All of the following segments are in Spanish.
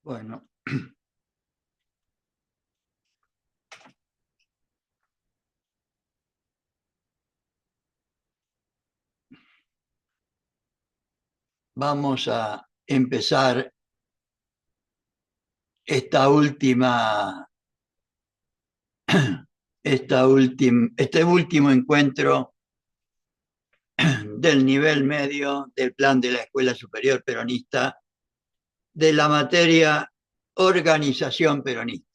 Bueno, vamos a empezar esta última, este último encuentro del nivel medio del plan de la Escuela Superior Peronista de la materia organización peronista.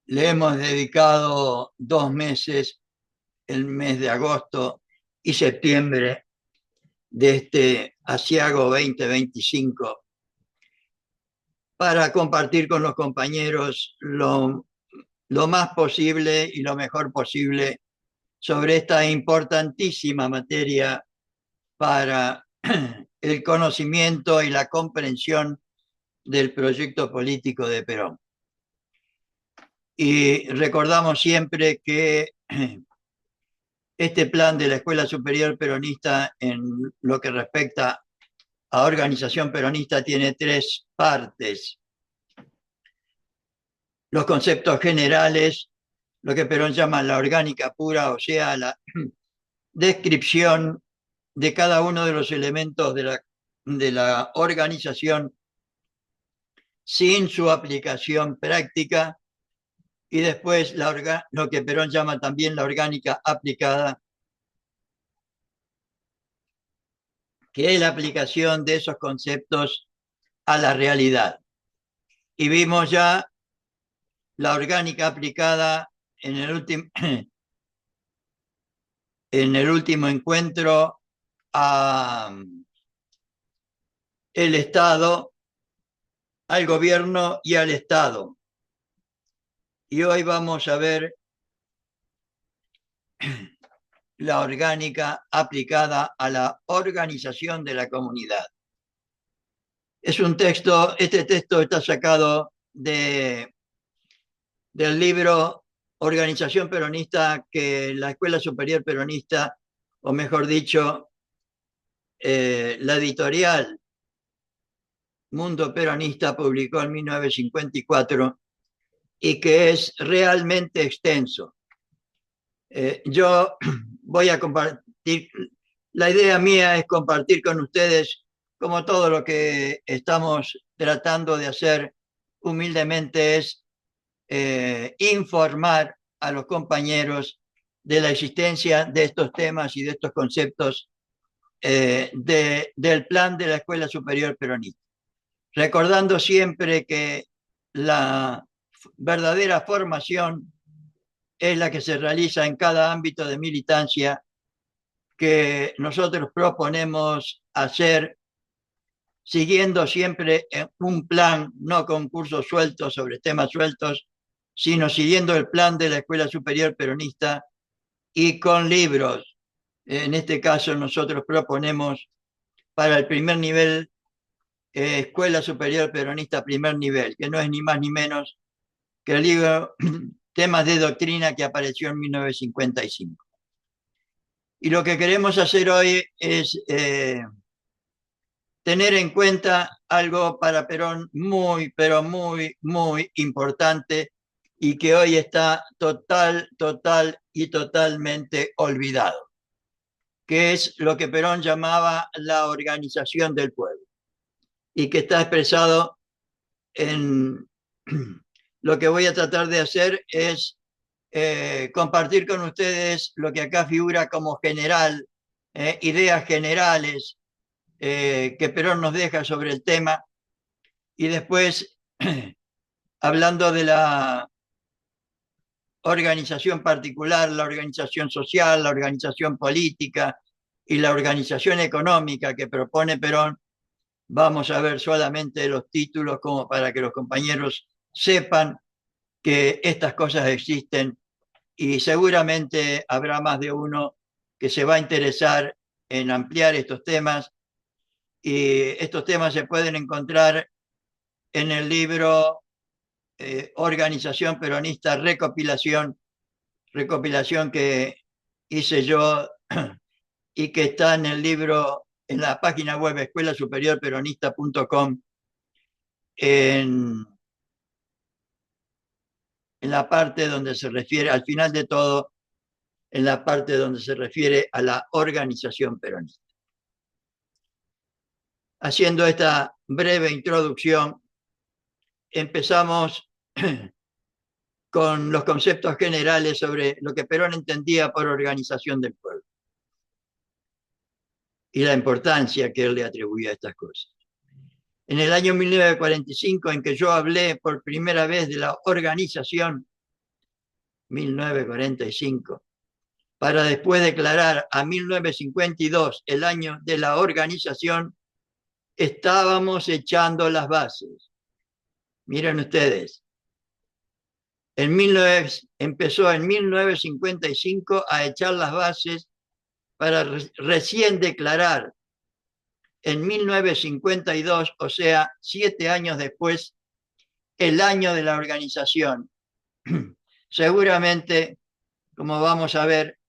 Le hemos dedicado 2 meses, el mes de agosto y septiembre de este asiago 2025, para compartir con los compañeros lo más posible y lo mejor posible sobre esta importantísima materia para el conocimiento y la comprensión del proyecto político de Perón. Y recordamos siempre que este plan de la Escuela Superior Peronista, en lo que respecta a organización peronista, tiene 3 partes: los conceptos generales, lo que Perón llama la orgánica pura, o sea, la descripción de cada uno de los elementos de la organización sin su aplicación práctica, y después lo que Perón llama también la orgánica aplicada, que es la aplicación de esos conceptos a la realidad. Y vimos ya la orgánica aplicada en el último encuentro a el Estado, al gobierno y al Estado. Y hoy vamos a ver la orgánica aplicada a la organización de la comunidad. Este texto está sacado del libro Organización Peronista, que la Escuela Superior Peronista, o mejor dicho, la editorial Mundo Peronista, publicó en 1954, y que es realmente extenso. Yo voy a compartir, la idea mía es compartir con ustedes, como todo lo que estamos tratando de hacer humildemente, es informar a los compañeros de la existencia de estos temas y de estos conceptos del plan de la Escuela Superior Peronista. Recordando siempre que la verdadera formación es la que se realiza en cada ámbito de militancia, que nosotros proponemos hacer siguiendo siempre un plan, no con cursos sueltos sobre temas sueltos, sino siguiendo el plan de la Escuela Superior Peronista y con libros. En este caso nosotros proponemos para el primer nivel, Escuela Superior Peronista primer nivel, que no es ni más ni menos que el libro Temas de Doctrina, que apareció en 1955. Y lo que queremos hacer hoy es tener en cuenta algo para Perón muy, pero muy, muy importante, y que hoy está total y totalmente olvidado, que es lo que Perón llamaba la organización del pueblo, y que está expresado en lo que voy a tratar de hacer es compartir con ustedes lo que acá figura como general, ideas generales que Perón nos deja sobre el tema, y después, hablando de la organización particular, la organización social, la organización política y la organización económica que propone Perón, vamos a ver solamente los títulos como para que los compañeros sepan que estas cosas existen, y seguramente habrá más de uno que se va a interesar en ampliar estos temas, y estos temas se pueden encontrar en el libro Organización Peronista, recopilación que hice yo y que está en el libro, en la página web escuelasuperiorperonista.com, en la parte donde se refiere, al final de todo, en la parte donde se refiere a la organización peronista. Haciendo esta breve introducción, empezamos con los conceptos generales sobre lo que Perón entendía por organización del pueblo y la importancia que él le atribuía a estas cosas. En el año 1945, en que yo hablé por primera vez de la organización, 1945, para después declarar a 1952 el año de la organización, estábamos echando las bases. Miren ustedes, empezó en 1955 a echar las bases para recién declarar en 1952, o sea, 7 años después, el año de la organización. Seguramente, como vamos a ver,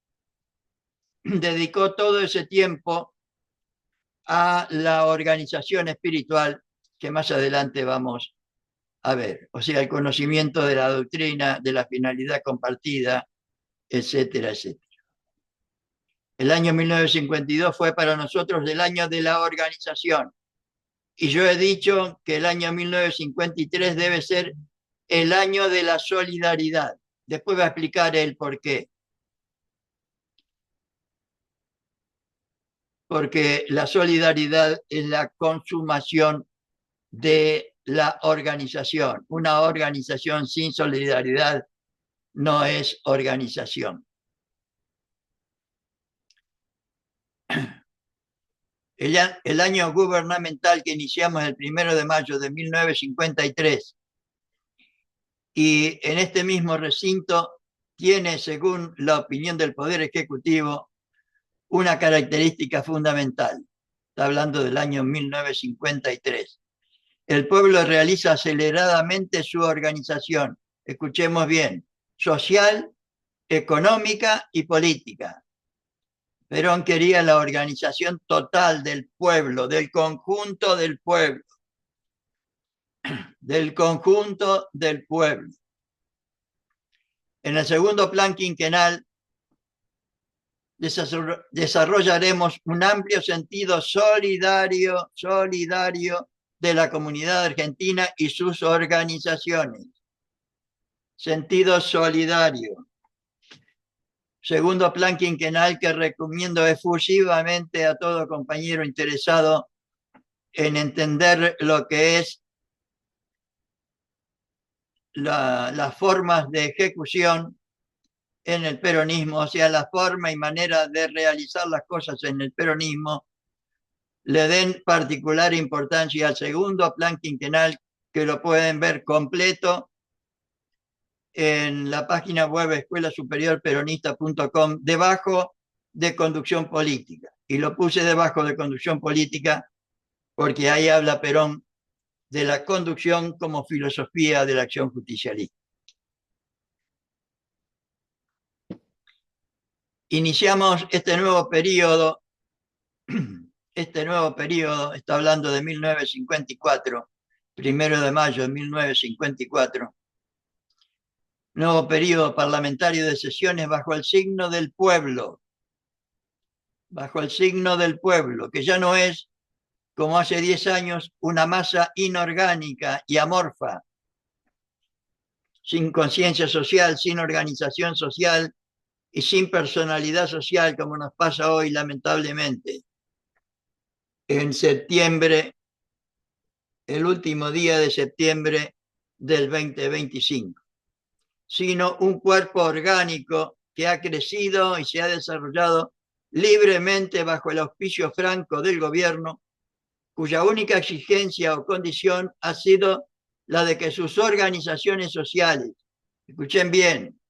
dedicó todo ese tiempo a la organización espiritual que más adelante vamos a ver, o sea, el conocimiento de la doctrina, de la finalidad compartida, etcétera, etcétera. El año 1952 fue para nosotros el año de la organización. Y yo he dicho que el año 1953 debe ser el año de la solidaridad. Después voy a explicar el por qué. Porque la solidaridad es la consumación de la organización. Una organización sin solidaridad no es organización. El año gubernamental que iniciamos el 1 de mayo de 1953 y en este mismo recinto tiene, según la opinión del Poder Ejecutivo, una característica fundamental. Está hablando del año 1953. El pueblo realiza aceleradamente su organización, escuchemos bien, social, económica y política. Perón quería la organización total del pueblo, del conjunto del pueblo, del conjunto del pueblo. En el segundo plan quinquenal desarrollaremos un amplio sentido solidario de la comunidad argentina y sus organizaciones. Sentido solidario. Segundo plan quinquenal que recomiendo efusivamente a todo compañero interesado en entender lo que es las formas de ejecución en el peronismo, o sea, la forma y manera de realizar las cosas en el peronismo, le den particular importancia al segundo plan quinquenal, que lo pueden ver completo en la página web escuelasuperiorperonista.com, debajo de conducción política. Y lo puse debajo de conducción política porque ahí habla Perón de la conducción como filosofía de la acción justicialista. Iniciamos este nuevo periodo, está hablando de 1954, 1 de mayo de 1954, nuevo periodo parlamentario de sesiones bajo el signo del pueblo, que ya no es, como hace 10 años, una masa inorgánica y amorfa, sin conciencia social, sin organización social y sin personalidad social, como nos pasa hoy, lamentablemente. En septiembre, el último día de septiembre del 2025, sino un cuerpo orgánico que ha crecido y se ha desarrollado libremente bajo el auspicio franco del gobierno, cuya única exigencia o condición ha sido la de que sus organizaciones sociales, escuchen bien,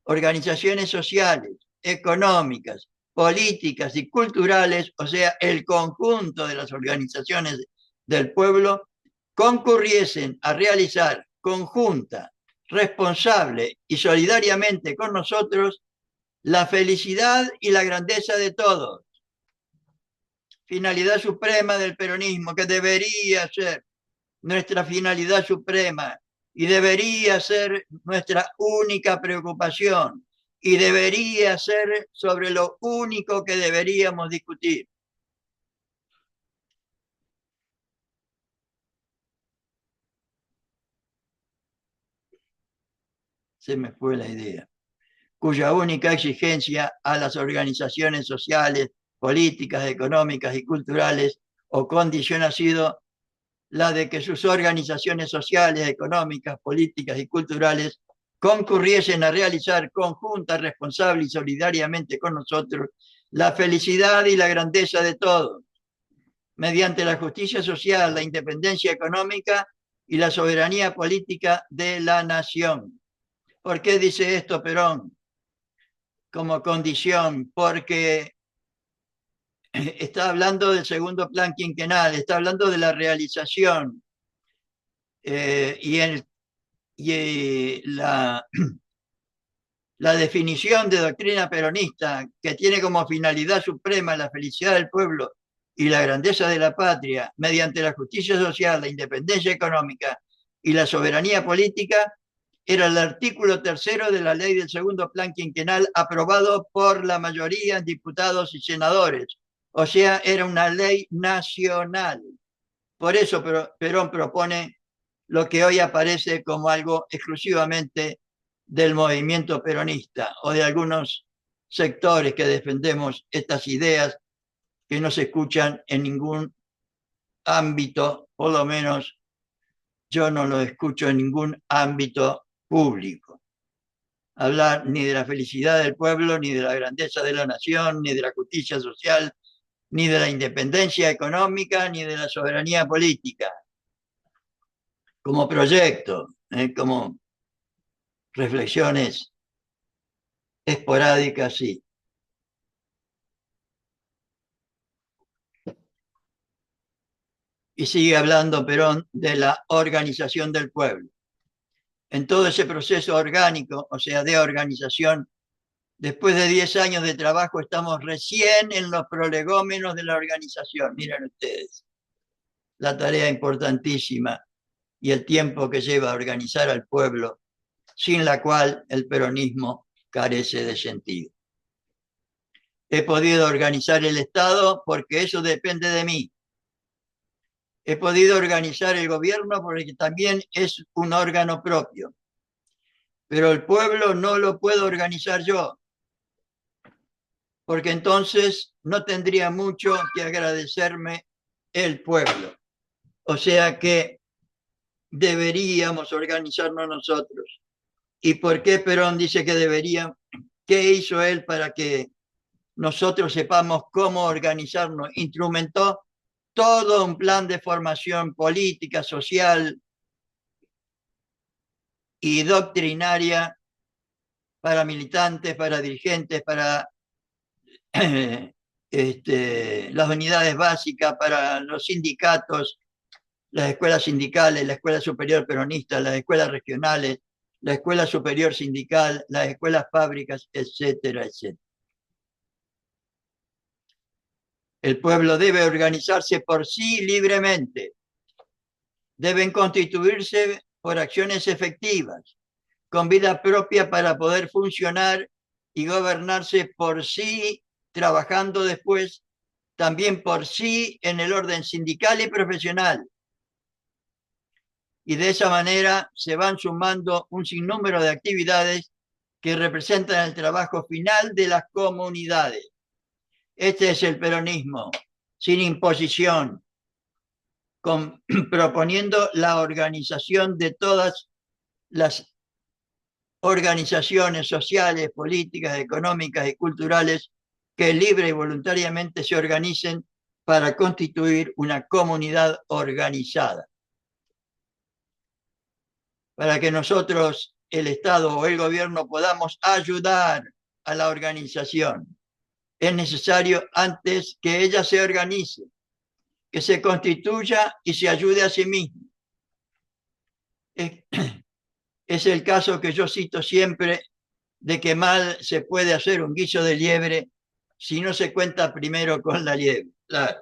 organizaciones sociales, económicas, políticas y culturales, o sea, el conjunto de las organizaciones del pueblo, concurriesen a realizar conjunta, responsable y solidariamente con nosotros la felicidad y la grandeza de todos. Finalidad suprema del peronismo, que debería ser nuestra finalidad suprema y debería ser nuestra única preocupación y debería ser sobre lo único que deberíamos discutir. Se me fue la idea. Cuya única exigencia a las organizaciones sociales, políticas, económicas y culturales o condición ha sido la de que sus organizaciones sociales, económicas, políticas y culturales concurriesen a realizar conjunta, responsable y solidariamente con nosotros la felicidad y la grandeza de todos, mediante la justicia social, la independencia económica y la soberanía política de la nación. ¿Por qué dice esto Perón como condición? Porque está hablando del segundo plan quinquenal, está hablando de la realización la definición de doctrina peronista que tiene como finalidad suprema la felicidad del pueblo y la grandeza de la patria mediante la justicia social, la independencia económica y la soberanía política, era el artículo 3 de la ley del segundo plan quinquenal aprobado por la mayoría en diputados y senadores. O sea, era una ley nacional. Por eso Perón propone lo que hoy aparece como algo exclusivamente del movimiento peronista o de algunos sectores que defendemos estas ideas que no se escuchan en ningún ámbito, por lo menos yo no lo escucho en ningún ámbito público. Hablar ni de la felicidad del pueblo, ni de la grandeza de la nación, ni de la justicia social, ni de la independencia económica, ni de la soberanía política, como proyecto, como reflexiones esporádicas, sí. Y sigue hablando Perón de la organización del pueblo. En todo ese proceso orgánico, o sea, de organización, después de 10 años de trabajo, estamos recién en los prolegómenos de la organización. Miren ustedes, la tarea importantísima y el tiempo que lleva a organizar al pueblo, sin la cual el peronismo carece de sentido. He podido organizar el Estado porque eso depende de mí. He podido organizar el gobierno porque también es un órgano propio. Pero el pueblo no lo puedo organizar yo, porque entonces no tendría mucho que agradecerme el pueblo. O sea que deberíamos organizarnos nosotros. ¿Y por qué Perón dice que debería? ¿Qué hizo él para que nosotros sepamos cómo organizarnos? Instrumentó todo un plan de formación política, social y doctrinaria para militantes, para dirigentes, para las unidades básicas, para los sindicatos, las escuelas sindicales, la escuela superior peronista, las escuelas regionales, la escuela superior sindical, las escuelas fábricas, etcétera, etcétera. El pueblo debe organizarse por sí libremente. Deben constituirse por acciones efectivas, con vida propia para poder funcionar y gobernarse por sí, trabajando después también por sí en el orden sindical y profesional. Y de esa manera se van sumando un sinnúmero de actividades que representan el trabajo final de las comunidades. Este es el peronismo, sin imposición, proponiendo la organización de todas las organizaciones sociales, políticas, económicas y culturales que libre y voluntariamente se organicen para constituir una comunidad organizada. Para que nosotros, el Estado o el gobierno, podamos ayudar a la organización, es necesario antes que ella se organice, que se constituya y se ayude a sí misma. Es el caso que yo cito siempre de que mal se puede hacer un guiso de liebre si no se cuenta primero con la liebre. Claro.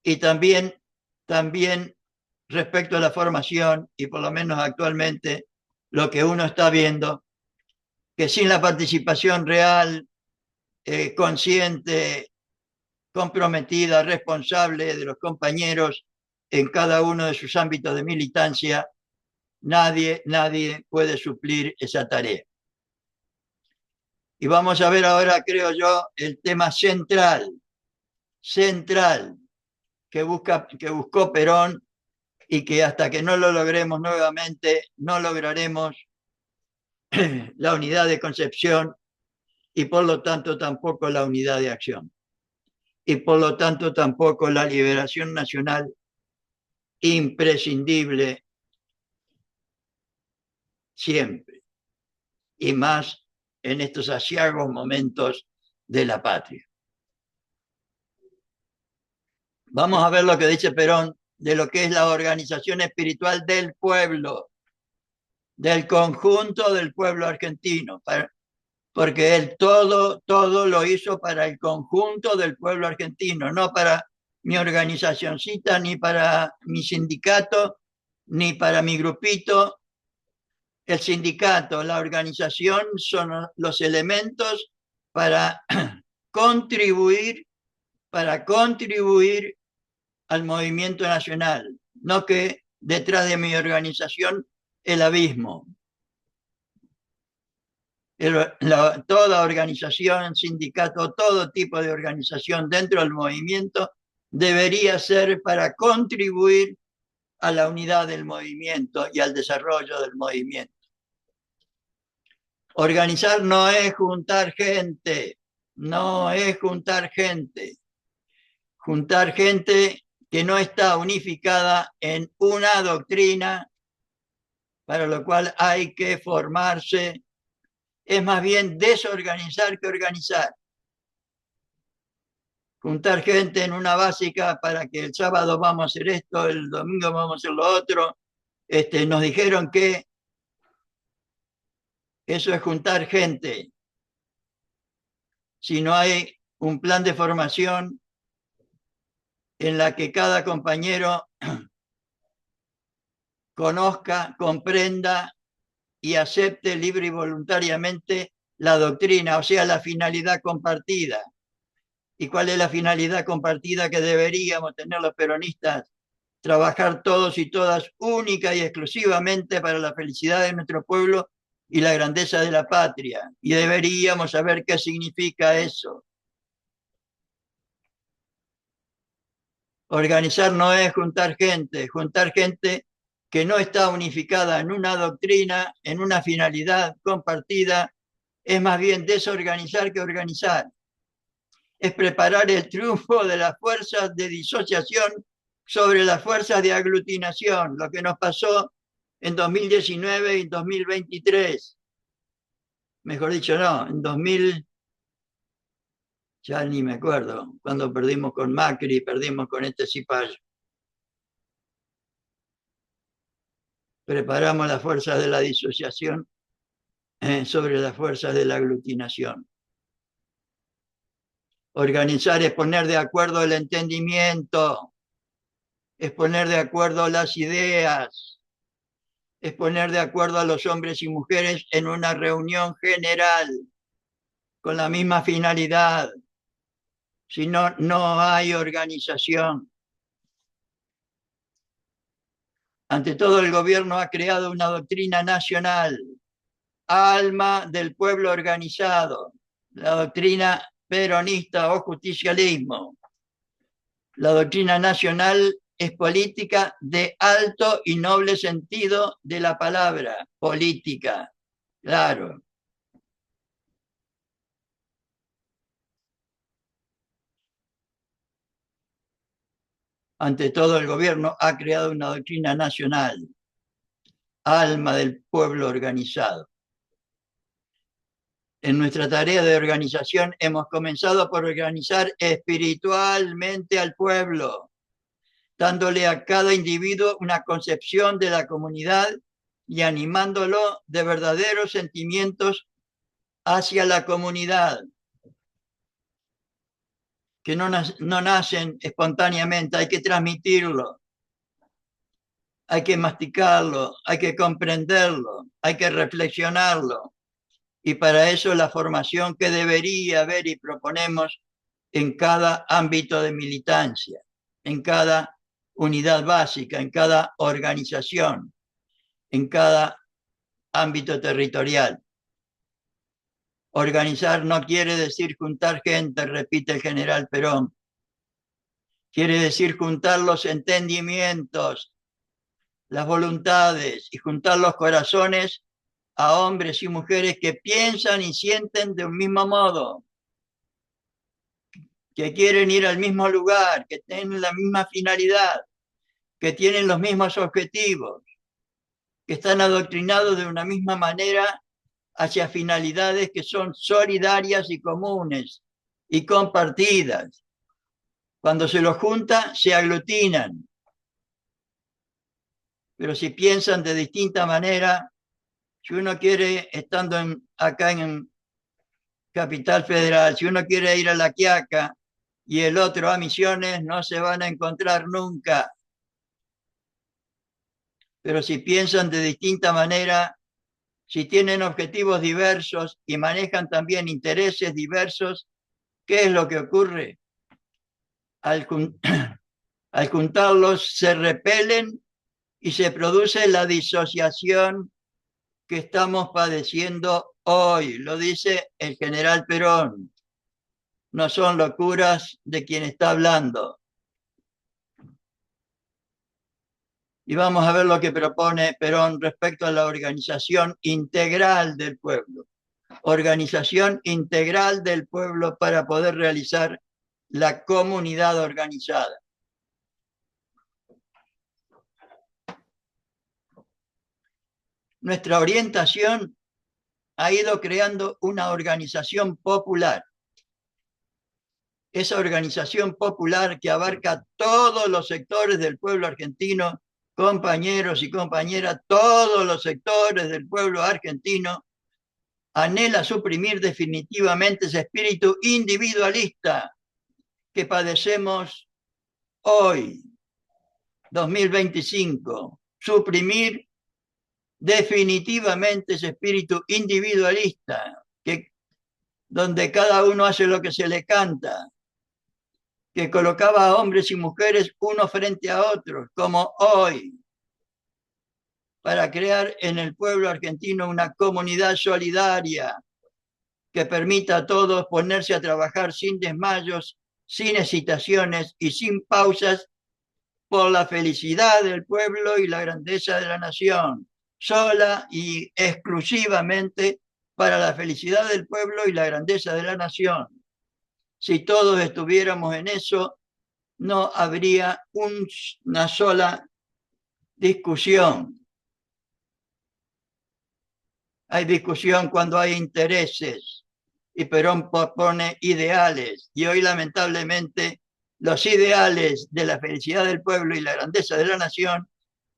Y también respecto a la formación, y por lo menos actualmente lo que uno está viendo, que sin la participación real, consciente, comprometida, responsable de los compañeros en cada uno de sus ámbitos de militancia, nadie puede suplir esa tarea. Y vamos a ver ahora, creo yo, el tema central que buscó Perón y que hasta que no lo logremos nuevamente, no lograremos la unidad de concepción y por lo tanto tampoco la unidad de acción. Y por lo tanto tampoco la liberación nacional imprescindible siempre. Y más en estos aciagos momentos de la patria. Vamos a ver lo que dice Perón de lo que es la organización espiritual del pueblo, del conjunto del pueblo argentino, porque él todo lo hizo para el conjunto del pueblo argentino, no para mi organizacioncita, ni para mi sindicato, ni para mi grupito. El sindicato, la organización son los elementos para contribuir, al movimiento nacional, no que detrás de mi organización el abismo. Toda organización, sindicato, todo tipo de organización dentro del movimiento debería ser para contribuir a la unidad del movimiento y al desarrollo del movimiento. Organizar no es juntar gente, no es juntar gente. Juntar gente que no está unificada en una doctrina, para lo cual hay que formarse. Es más bien desorganizar que organizar. Juntar gente en una básica para que el sábado vamos a hacer esto, el domingo vamos a hacer lo otro. Nos dijeron que eso es juntar gente. Si no hay un plan de formación en la que cada compañero conozca, comprenda y acepte libre y voluntariamente la doctrina, o sea, la finalidad compartida. ¿Y cuál es la finalidad compartida que deberíamos tener los peronistas? Trabajar todos y todas única y exclusivamente para la felicidad de nuestro pueblo y la grandeza de la patria. Y deberíamos saber qué significa eso. Organizar no es juntar gente que no está unificada en una doctrina, en una finalidad compartida, es más bien desorganizar que organizar. Es preparar el triunfo de las fuerzas de disociación sobre las fuerzas de aglutinación, lo que nos pasó en 2019 y 2023. Mejor dicho, no, en 2000, ya ni me acuerdo, cuando perdimos con Macri, perdimos con este cipayo. Preparamos las fuerzas de la disociación sobre las fuerzas de la aglutinación. Organizar es poner de acuerdo el entendimiento, es poner de acuerdo las ideas, es poner de acuerdo a los hombres y mujeres en una reunión general con la misma finalidad. Si no, no hay organización. Ante todo, el gobierno ha creado una doctrina nacional, alma del pueblo organizado, la doctrina peronista o justicialismo. La doctrina nacional es política de alto y noble sentido de la palabra, política, claro. Ante todo, el gobierno ha creado una doctrina nacional, alma del pueblo organizado. En nuestra tarea de organización hemos comenzado por organizar espiritualmente al pueblo, dándole a cada individuo una concepción de la comunidad y animándolo de verdaderos sentimientos hacia la comunidad, que no nacen espontáneamente, hay que transmitirlo. hay que masticarlo, hay que comprenderlo, hay que reflexionarlo. Y para eso la formación que debería haber y proponemos en cada ámbito de militancia, en cada unidad básica, en cada organización, en cada ámbito territorial. Organizar no quiere decir juntar gente, repite el general Perón. Quiere decir juntar los entendimientos, las voluntades y juntar los corazones a hombres y mujeres que piensan y sienten de un mismo modo, que quieren ir al mismo lugar, que tienen la misma finalidad, que tienen los mismos objetivos, que están adoctrinados de una misma manera hacia finalidades que son solidarias y comunes y compartidas. Cuando se los junta, se aglutinan. Pero si piensan de distinta manera, si uno quiere, estando acá en Capital Federal, si uno quiere ir a La Quiaca y el otro a Misiones, no se van a encontrar nunca. Pero si piensan de distinta manera, si tienen objetivos diversos y manejan también intereses diversos, ¿qué es lo que ocurre? Al, al juntarlos se repelen y se produce la disociación que estamos padeciendo hoy. Lo dice el general Perón. No son locuras de quien está hablando. Y vamos a ver lo que propone Perón respecto a la organización integral del pueblo. Organización integral del pueblo para poder realizar la comunidad organizada. Nuestra orientación ha ido creando una organización popular. Esa organización popular que abarca todos los sectores del pueblo argentino, compañeros y compañeras, todos los sectores del pueblo argentino, anhela suprimir definitivamente ese espíritu individualista que padecemos hoy, 2025. Suprimir definitivamente ese espíritu individualista, donde cada uno hace lo que se le canta, que colocaba a hombres y mujeres uno frente a otros, como hoy, para crear en el pueblo argentino una comunidad solidaria que permita a todos ponerse a trabajar sin desmayos, sin hesitaciones y sin pausas por la felicidad del pueblo y la grandeza de la nación, sola y exclusivamente para la felicidad del pueblo y la grandeza de la nación. Si todos estuviéramos en eso, no habría una sola discusión. Hay discusión cuando hay intereses y Perón propone ideales y hoy lamentablemente los ideales de la felicidad del pueblo y la grandeza de la nación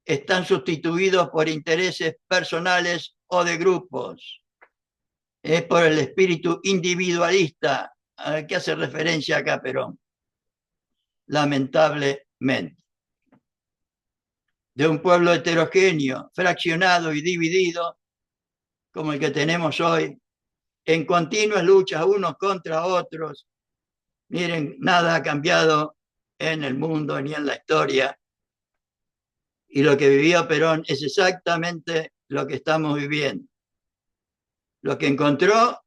están sustituidos por intereses personales o de grupos. Es por el espíritu individualista al que hace referencia acá Perón. Lamentablemente. De un pueblo heterogéneo, fraccionado y dividido, como el que tenemos hoy, en continuas luchas unos contra otros. Miren, nada ha cambiado en el mundo ni en la historia. Y lo que vivió Perón es exactamente lo que estamos viviendo. Lo que encontró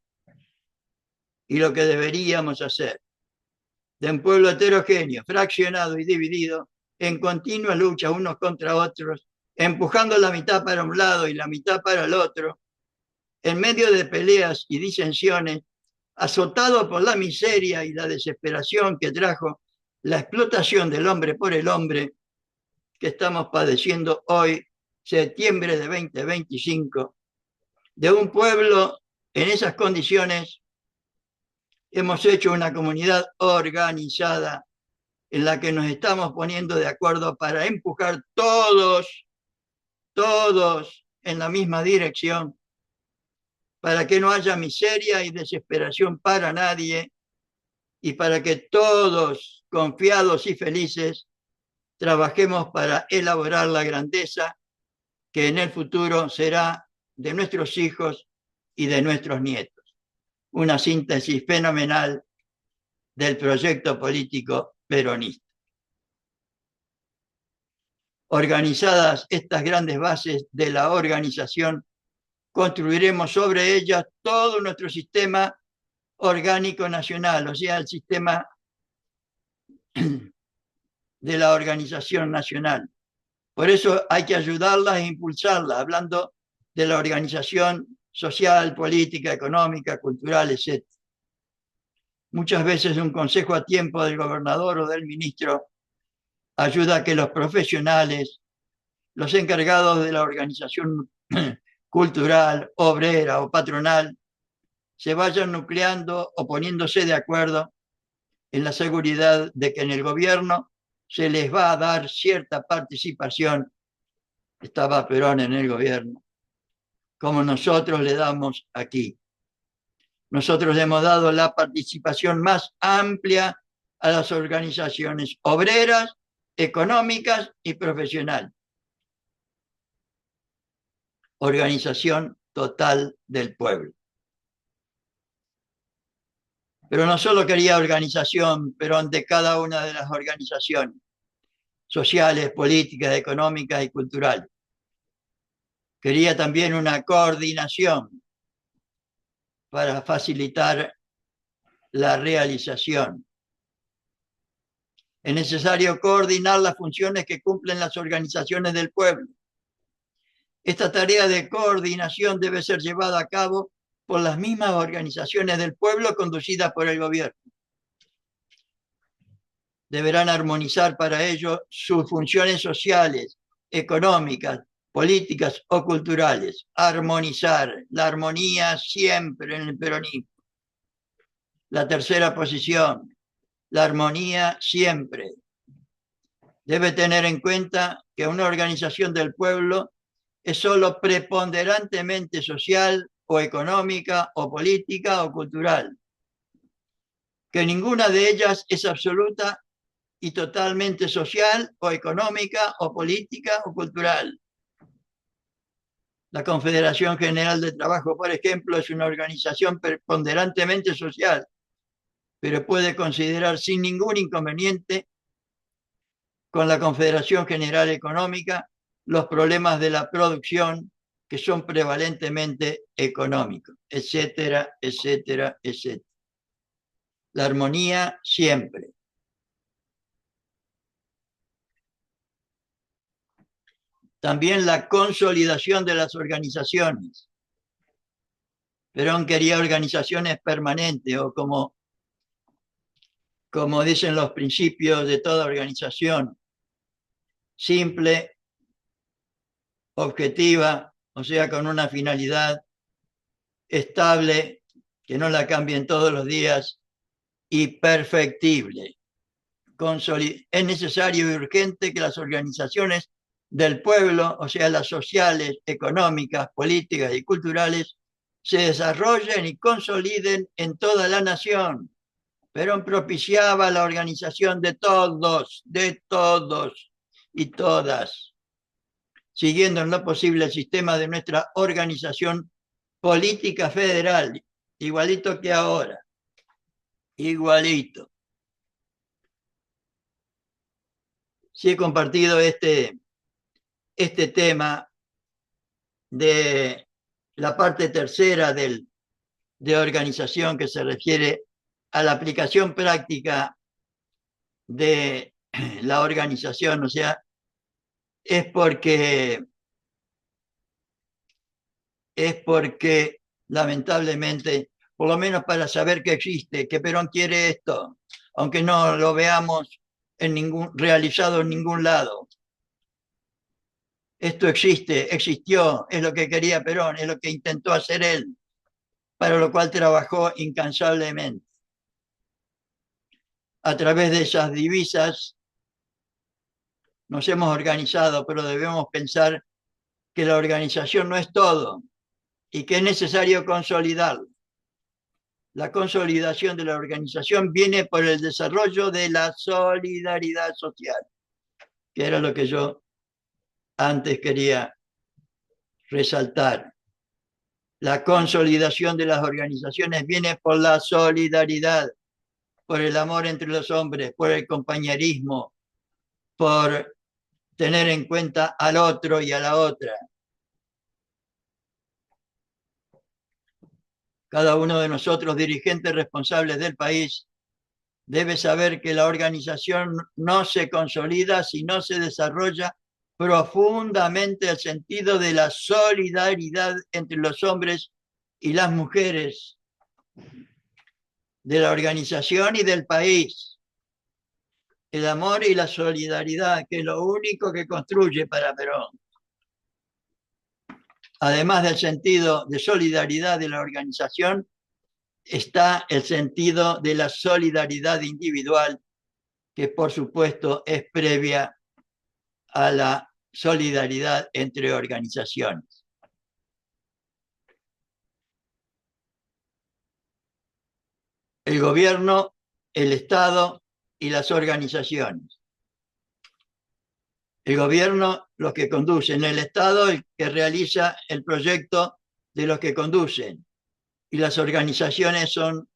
y lo que deberíamos hacer. De un pueblo heterogéneo, fraccionado y dividido, en continua lucha unos contra otros, empujando la mitad para un lado y la mitad para el otro, en medio de peleas y disensiones, azotado por la miseria y la desesperación que trajo la explotación del hombre por el hombre que estamos padeciendo hoy, septiembre de 2025, de un pueblo en esas condiciones, hemos hecho una comunidad organizada en la que nos estamos poniendo de acuerdo para empujar todos en la misma dirección, para que no haya miseria y desesperación para nadie y para que todos, confiados y felices, trabajemos para elaborar la grandeza que en el futuro será de nuestros hijos y de nuestros nietos. Una síntesis fenomenal del proyecto político peronista. Organizadas estas grandes bases de la organización, construiremos sobre ellas todo nuestro sistema orgánico nacional, o sea, el sistema de la organización nacional. Por eso hay que ayudarlas e impulsarlas, hablando de la organización social, política, económica, cultural, etc. Muchas veces un consejo a tiempo del gobernador o del ministro ayuda a que los profesionales, los encargados de la organización cultural, obrera o patronal, se vayan nucleando o poniéndose de acuerdo en la seguridad de que en el gobierno se les va a dar cierta participación. Estaba Perón en el gobierno, como nosotros le damos aquí. Nosotros hemos dado la participación más amplia a las organizaciones obreras, económicas y profesionales. Organización total del pueblo. Pero no solo quería organización, pero de cada una de las organizaciones sociales, políticas, económicas y culturales. Quería también una coordinación para facilitar la realización. Es necesario coordinar las funciones que cumplen las organizaciones del pueblo. Esta tarea de coordinación debe ser llevada a cabo por las mismas organizaciones del pueblo conducidas por el gobierno. Deberán armonizar para ello sus funciones sociales, económicas, políticas o culturales. Armonizar, la armonía siempre en el peronismo. La tercera posición, la armonía siempre. Debe tener en cuenta que una organización del pueblo es solo preponderantemente social o económica o política o cultural. Que ninguna de ellas es absoluta y totalmente social o económica o política o cultural. La Confederación General de Trabajo, por ejemplo, es una organización preponderantemente social, pero puede considerar sin ningún inconveniente con la Confederación General Económica los problemas de la producción que son prevalentemente económicos, etcétera, etcétera, etcétera. La armonía siempre. También la consolidación de las organizaciones. Perón quería organizaciones permanentes o como dicen los principios de toda organización, simple, objetiva, o sea, con una finalidad estable, que no la cambien todos los días, y perfectible. Es necesario y urgente que las organizaciones del pueblo, o sea, las sociales, económicas, políticas y culturales, se desarrollen y consoliden en toda la nación. Perón propiciaba la organización de todos y todas, siguiendo en lo posible el sistema de nuestra organización política federal, igualito que ahora, igualito. Sí he compartido este tema de la parte tercera de organización que se refiere a la aplicación práctica de la organización, o sea, es porque lamentablemente, por lo menos para saber que existe, que Perón quiere esto, aunque no lo veamos realizado en ningún lado. Esto existe, existió, es lo que quería Perón, es lo que intentó hacer él, para lo cual trabajó incansablemente. A través de esas divisas nos hemos organizado, pero debemos pensar que la organización no es todo y que es necesario consolidarla. La consolidación de la organización viene por el desarrollo de la solidaridad social, que era lo que yo antes quería resaltar. La consolidación de las organizaciones viene por la solidaridad, por el amor entre los hombres, por el compañerismo, por tener en cuenta al otro y a la otra. Cada uno de nosotros, dirigentes responsables del país, debe saber que la organización no se consolida si no se desarrolla profundamente el sentido de la solidaridad entre los hombres y las mujeres, de la organización y del país. El amor y la solidaridad, que es lo único que construye para Perón. Además del sentido de solidaridad de la organización, está el sentido de la solidaridad individual, que por supuesto es previa a la solidaridad entre organizaciones. El gobierno, el Estado y las organizaciones. El gobierno, los que conducen, el Estado, el que realiza el proyecto de los que conducen, y las organizaciones son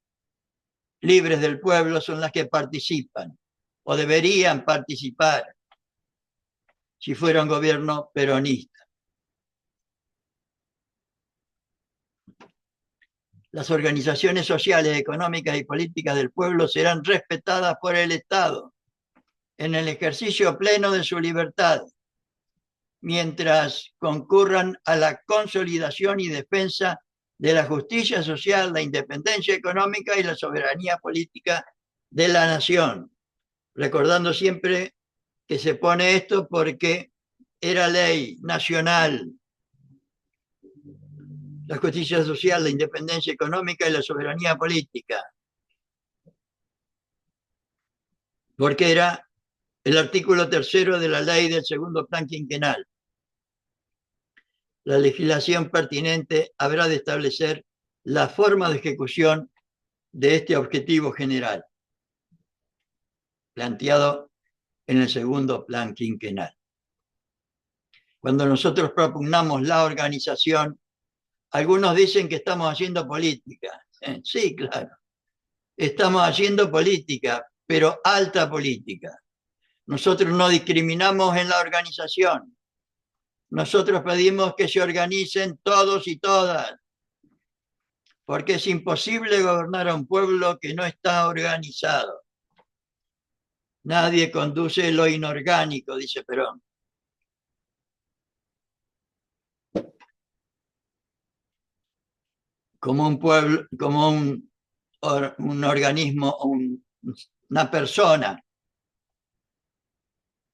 libres del pueblo, son las que participan o deberían participar si fuera un gobierno peronista. Las organizaciones sociales, económicas y políticas del pueblo serán respetadas por el Estado en el ejercicio pleno de su libertad, mientras concurran a la consolidación y defensa de la justicia social, la independencia económica y la soberanía política de la nación. Recordando siempre que se pone esto porque era ley nacional. La justicia social, la independencia económica y la soberanía política. Porque era el artículo 3 de la ley del segundo plan quinquenal. La legislación pertinente habrá de establecer la forma de ejecución de este objetivo general, planteado en el segundo plan quinquenal. Cuando nosotros propugnamos la organización, algunos dicen que estamos haciendo política. Sí, claro. Estamos haciendo política, pero alta política. Nosotros no discriminamos en la organización. Nosotros pedimos que se organicen todos y todas, porque es imposible gobernar a un pueblo que no está organizado. Nadie conduce lo inorgánico, dice Perón. Como un pueblo, como un organismo, una persona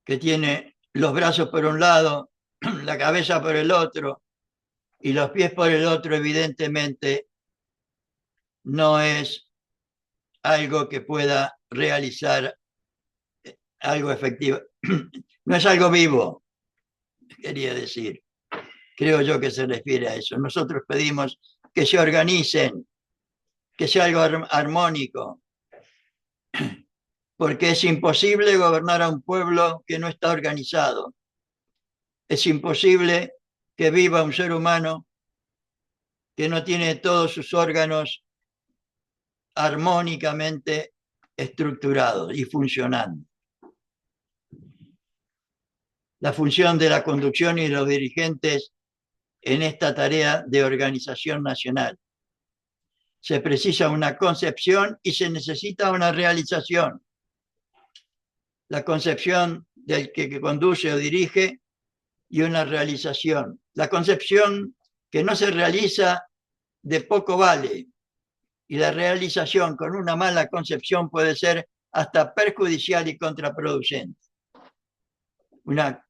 que tiene los brazos por un lado, la cabeza por el otro y los pies por el otro, evidentemente no es algo que pueda realizar algo efectivo. No es algo vivo, quería decir. Creo yo que se refiere a eso. Nosotros pedimos que se organicen, que sea algo armónico, porque es imposible gobernar a un pueblo que no está organizado. Es imposible que viva un ser humano que no tiene todos sus órganos armónicamente estructurados y funcionando. La función de la conducción y de los dirigentes en esta tarea de organización nacional. Se precisa una concepción y se necesita una realización. La concepción del que conduce o dirige y una realización. La concepción que no se realiza de poco vale, y la realización con una mala concepción puede ser hasta perjudicial y contraproducente. Una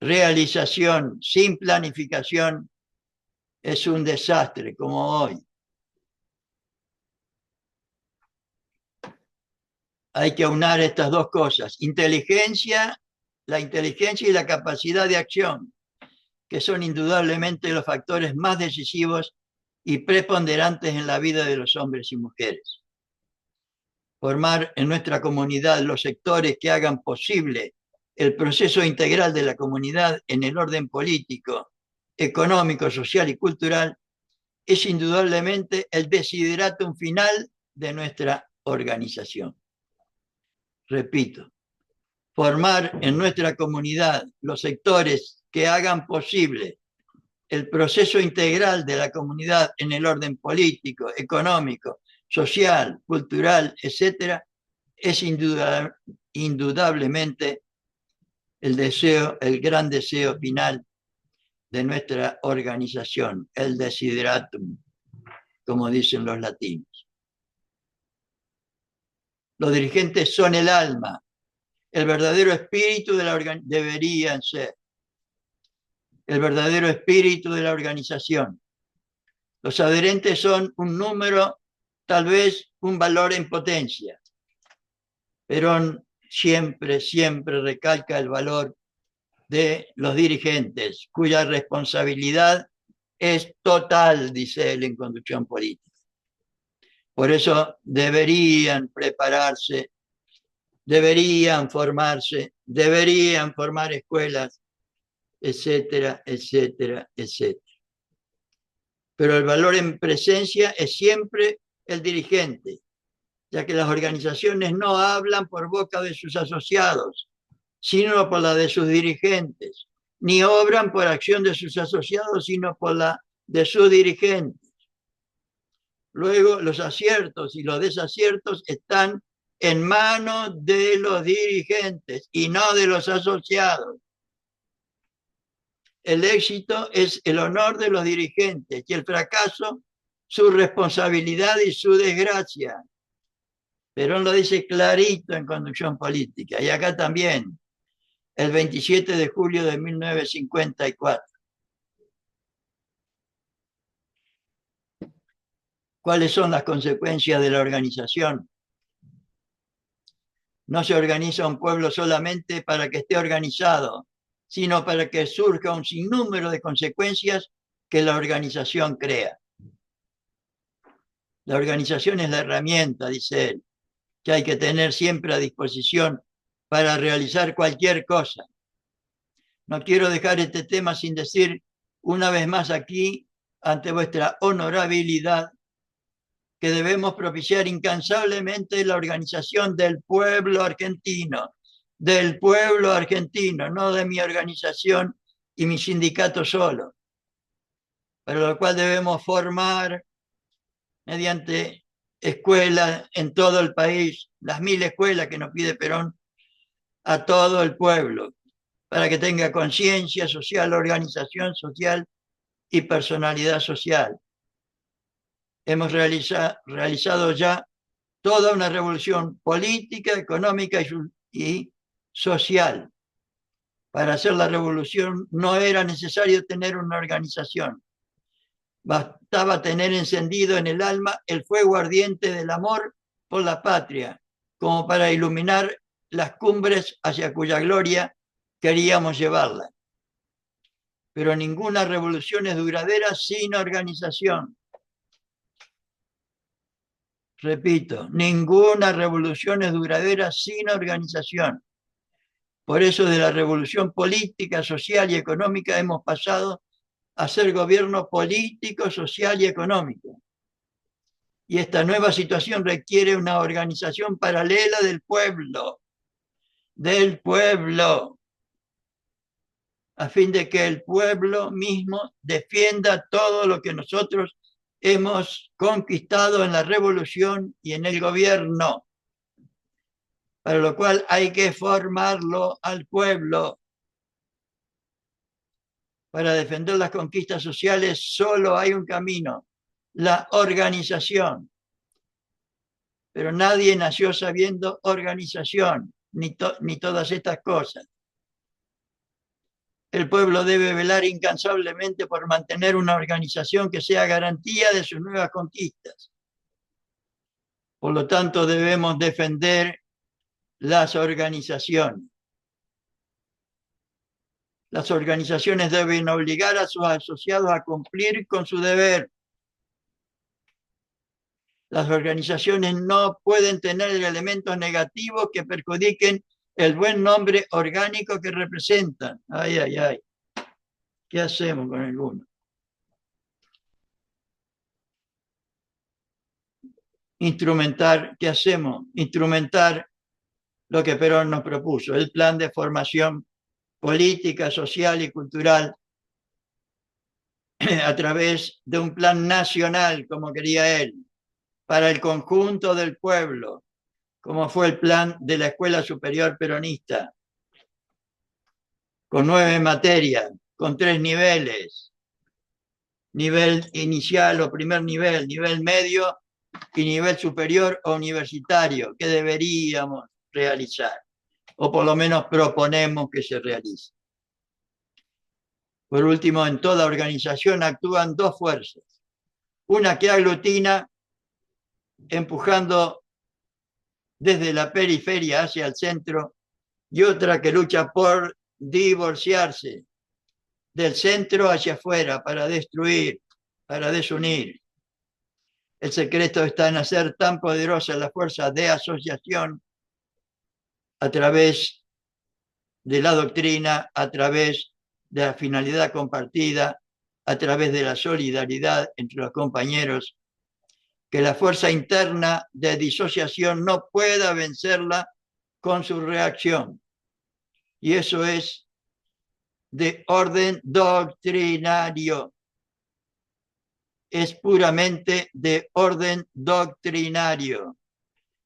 realización sin planificación es un desastre, como hoy. Hay que aunar estas dos cosas, la inteligencia y la capacidad de acción, que son indudablemente los factores más decisivos y preponderantes en la vida de los hombres y mujeres. formar en nuestra comunidad los sectores que hagan posible el proceso integral de la comunidad en el orden político, económico, social y cultural, es indudablemente el desideratum final de nuestra organización. Repito, formar en nuestra comunidad los sectores que hagan posible el proceso integral de la comunidad en el orden político, económico, social, cultural, etcétera, es indudablemente el gran deseo final de nuestra organización, el desideratum, como dicen los latinos. Los dirigentes son el alma, el verdadero espíritu de la organización, deberían ser el verdadero espíritu de la organización. Los adherentes son un número, tal vez un valor en potencia. Perón siempre recalca el valor de los dirigentes, cuya responsabilidad es total, dice él en Conducción Política. Por eso deberían prepararse, deberían formarse, deberían formar escuelas, etcétera, etcétera, etcétera. Pero el valor en presencia es siempre el dirigente, ya que las organizaciones no hablan por boca de sus asociados, sino por la de sus dirigentes, ni obran por acción de sus asociados, sino por la de sus dirigentes. Luego, los aciertos y los desaciertos están en manos de los dirigentes y no de los asociados. El éxito es el honor de los dirigentes y el fracaso su responsabilidad y su desgracia. Perón lo dice clarito en Conducción Política, y acá también, el 27 de julio de 1954. ¿Cuáles son las consecuencias de la organización? No se organiza un pueblo solamente para que esté organizado, sino para que surja un sinnúmero de consecuencias que la organización crea. La organización es la herramienta, dice él, que hay que tener siempre a disposición para realizar cualquier cosa. No quiero dejar este tema sin decir una vez más aquí, ante vuestra honorabilidad, que debemos propiciar incansablemente la organización del pueblo argentino, no de mi organización y mi sindicato solo, para lo cual debemos formar mediante escuelas en todo el país, las 1000 escuelas que nos pide Perón, a todo el pueblo, para que tenga conciencia social, organización social y personalidad social. Hemos realizado ya toda una revolución política, económica y social. Para hacer la revolución no era necesario tener una organización. Bastaba tener encendido en el alma el fuego ardiente del amor por la patria, como para iluminar las cumbres hacia cuya gloria queríamos llevarla. Pero ninguna revolución es duradera sin organización. Repito, ninguna revolución es duradera sin organización. Por eso de la revolución política, social y económica hemos pasado a ser gobierno político, social y económico. Y esta nueva situación requiere una organización paralela del pueblo, a fin de que el pueblo mismo defienda todo lo que nosotros hemos conquistado en la revolución y en el gobierno, para lo cual hay que formarlo al pueblo. Para defender las conquistas sociales solo hay un camino, la organización. Pero nadie nació sabiendo organización, ni todas estas cosas. El pueblo debe velar incansablemente por mantener una organización que sea garantía de sus nuevas conquistas. Por lo tanto, debemos defender las organizaciones. Las organizaciones deben obligar a sus asociados a cumplir con su deber. Las organizaciones no pueden tener elementos negativos que perjudiquen el buen nombre orgánico que representan. Ay, ay, ay. ¿Qué hacemos con alguno? Instrumentar, ¿qué hacemos? Instrumentar lo que Perón nos propuso, el plan de formación política, social y cultural a través de un plan nacional, como quería él, para el conjunto del pueblo, como fue el plan de la Escuela Superior Peronista, con 9 materias, con 3 niveles, nivel inicial o primer nivel, nivel medio y nivel superior o universitario, que deberíamos realizar, o por lo menos proponemos que se realice. Por último, en toda organización actúan dos fuerzas. Una que aglutina, empujando desde la periferia hacia el centro, y otra que lucha por divorciarse del centro hacia afuera para destruir, para desunir. El secreto está en hacer tan poderosa la fuerza de asociación a través de la doctrina, a través de la finalidad compartida, a través de la solidaridad entre los compañeros, que la fuerza interna de disociación no pueda vencerla con su reacción. Y eso es de orden doctrinario. Es puramente de orden doctrinario,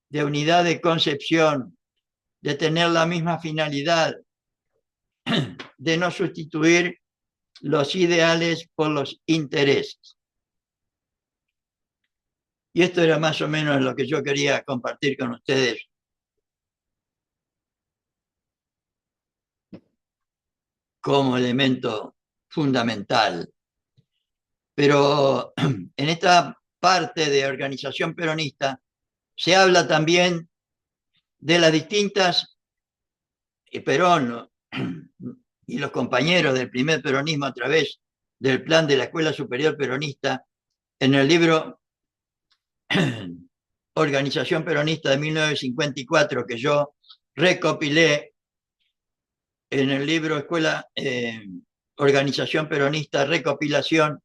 de unidad de concepción, de tener la misma finalidad, de no sustituir los ideales por los intereses. Y esto era más o menos lo que yo quería compartir con ustedes como elemento fundamental. Pero en esta parte de organización peronista se habla también de las distintas, Perón y los compañeros del primer peronismo a través del plan de la Escuela Superior Peronista, en el libro Organización Peronista de 1954, que yo recopilé en el libro Escuela Organización Peronista, recopilación,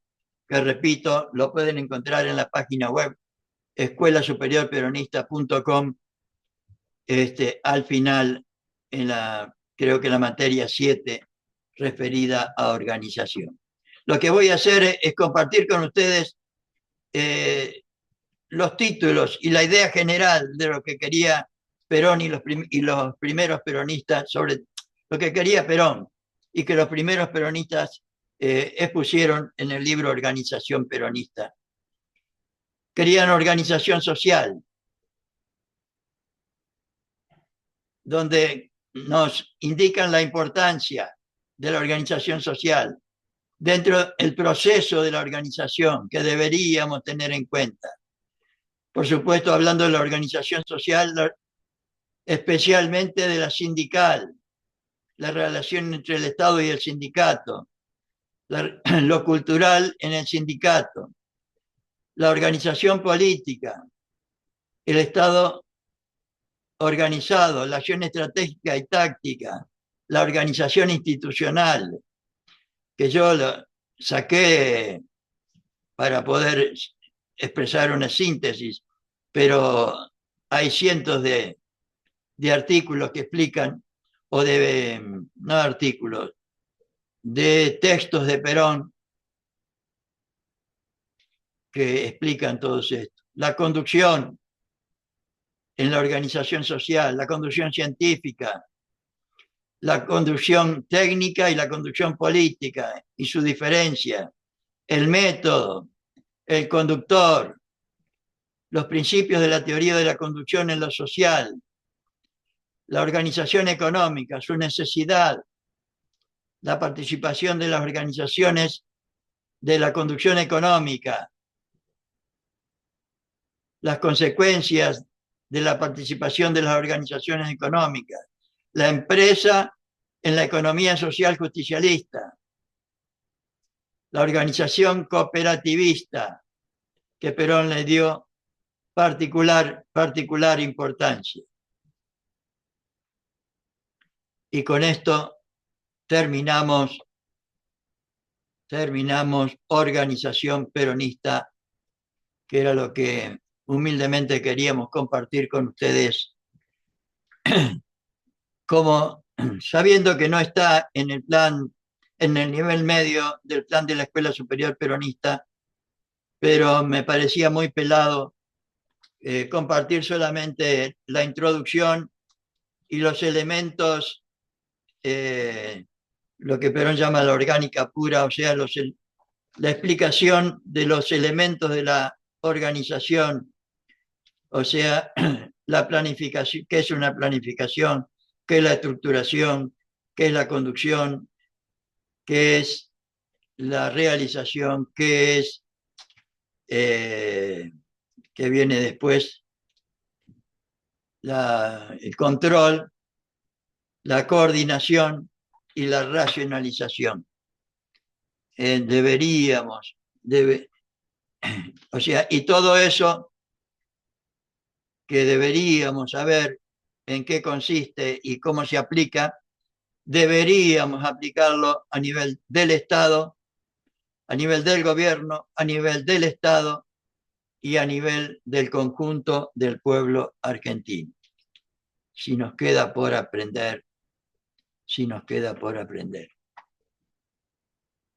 que repito, lo pueden encontrar en la página web escuelasuperiorperonista.com, al final, creo que la materia 7, referida a organización. Lo que voy a hacer es compartir con ustedes los títulos y la idea general de lo que quería Perón y los primeros peronistas, sobre lo que quería Perón y que los primeros peronistas expusieron en el libro Organización Peronista. Querían organización social, donde nos indican la importancia de la organización social dentro del proceso de la organización que deberíamos tener en cuenta. Por supuesto, hablando de la organización social, especialmente de la sindical, la relación entre el Estado y el sindicato, lo cultural en el sindicato, la organización política, el Estado organizado, la acción estratégica y táctica, la organización institucional, que yo lo saqué para poder expresar una síntesis, pero hay cientos de artículos que explican, o no artículos, de textos de Perón que explican todo esto. La conducción en la organización social, la conducción científica, la conducción técnica y la conducción política y su diferencia, el método, el conductor, los principios de la teoría de la conducción en lo social, la organización económica, su necesidad, la participación de las organizaciones de la conducción económica, las consecuencias de la participación de las organizaciones económicas, la empresa en la economía social justicialista, la organización cooperativista que Perón le dio particular importancia. Y con esto terminamos Organización Peronista, que era lo que humildemente queríamos compartir con ustedes, como sabiendo que no está en el plan, en el nivel medio del plan de la Escuela Superior Peronista, pero me parecía muy pelado compartir solamente la introducción y los elementos, lo que Perón llama la orgánica pura, o sea, la explicación de los elementos de la organización, o sea, la planificación, qué es una planificación, qué es la estructuración, qué es la conducción, qué es la realización, qué es, que viene después, el control, la coordinación y la racionalización. O sea, y todo eso que deberíamos saber en qué consiste y cómo se aplica, deberíamos aplicarlo a nivel del Estado, a nivel del gobierno, a nivel del Estado y a nivel del conjunto del pueblo argentino. Si nos queda por aprender, si nos queda por aprender.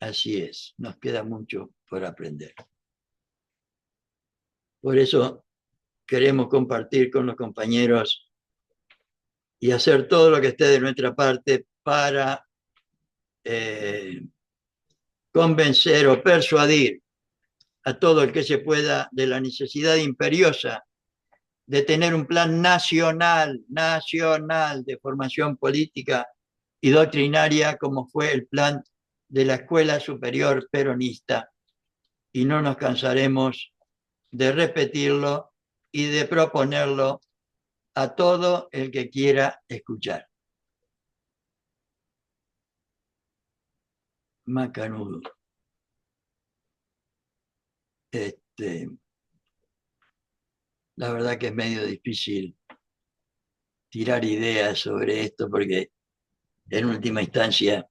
Así es, nos queda mucho por aprender. Por eso queremos compartir con los compañeros y hacer todo lo que esté de nuestra parte para convencer o persuadir a todo el que se pueda de la necesidad imperiosa de tener un plan nacional de formación política y doctrinaria, como fue el plan de la Escuela Superior Peronista. Y no nos cansaremos de repetirlo y de proponerlo a todo el que quiera escuchar. Macanudo. La verdad que es medio difícil tirar ideas sobre esto porque en última instancia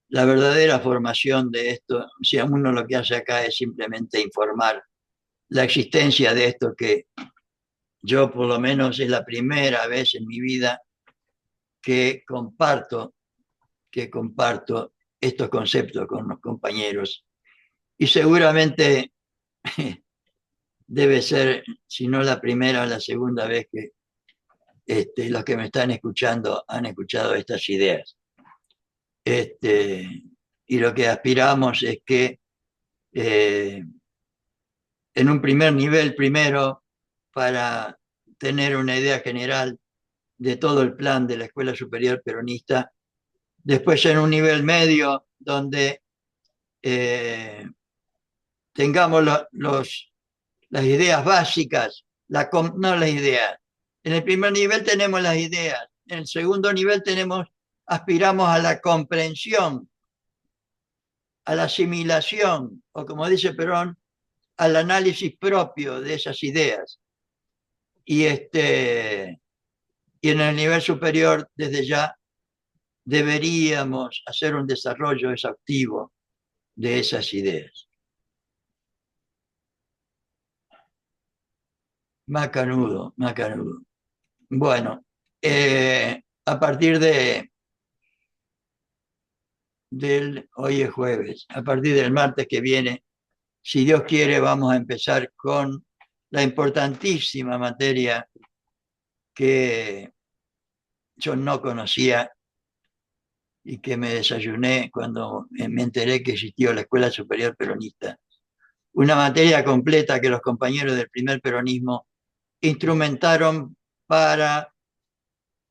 la verdadera formación de esto, si a uno lo que hace acá es simplemente informar la existencia de esto, que yo por lo menos es la primera vez en mi vida que comparto estos conceptos con los compañeros. Y seguramente debe ser, si no la primera o la segunda vez que los que me están escuchando han escuchado estas ideas. Y lo que aspiramos es que en un primer nivel, primero, para tener una idea general de todo el plan de la Escuela Superior Peronista, después en un nivel medio, donde tengamos las ideas básicas, no las ideas. En el primer nivel tenemos las ideas, en el segundo nivel aspiramos a la comprensión, a la asimilación, o como dice Perón, al análisis propio de esas ideas. Y en el nivel superior, desde ya, deberíamos hacer un desarrollo exhaustivo de esas ideas. Macanudo. Bueno, a partir hoy es jueves, a partir del martes que viene, si Dios quiere, vamos a empezar con la importantísima materia que yo no conocía y que me desayuné cuando me enteré que existió la Escuela Superior Peronista. Una materia completa que los compañeros del primer peronismo instrumentaron para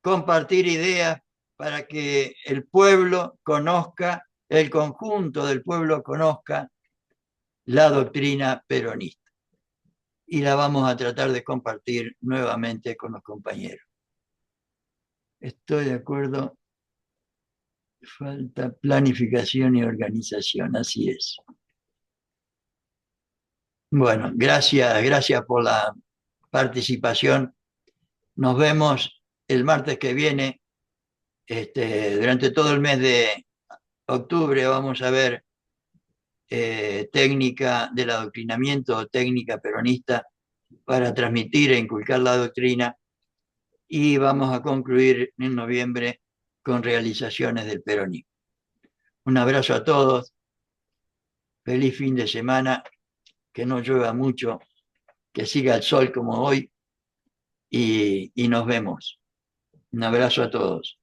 compartir ideas, para que el pueblo conozca, el conjunto del pueblo conozca la doctrina peronista. Y la vamos a tratar de compartir nuevamente con los compañeros. Estoy de acuerdo. Falta planificación y organización, así es. Bueno, gracias por la participación. Nos vemos el martes que viene. Durante todo el mes de octubre vamos a ver técnica del adoctrinamiento, técnica peronista, para transmitir e inculcar la doctrina, y vamos a concluir en noviembre con realizaciones del peronismo. Un abrazo a todos, feliz fin de semana, que no llueva mucho, que siga el sol como hoy, y nos vemos. Un abrazo a todos.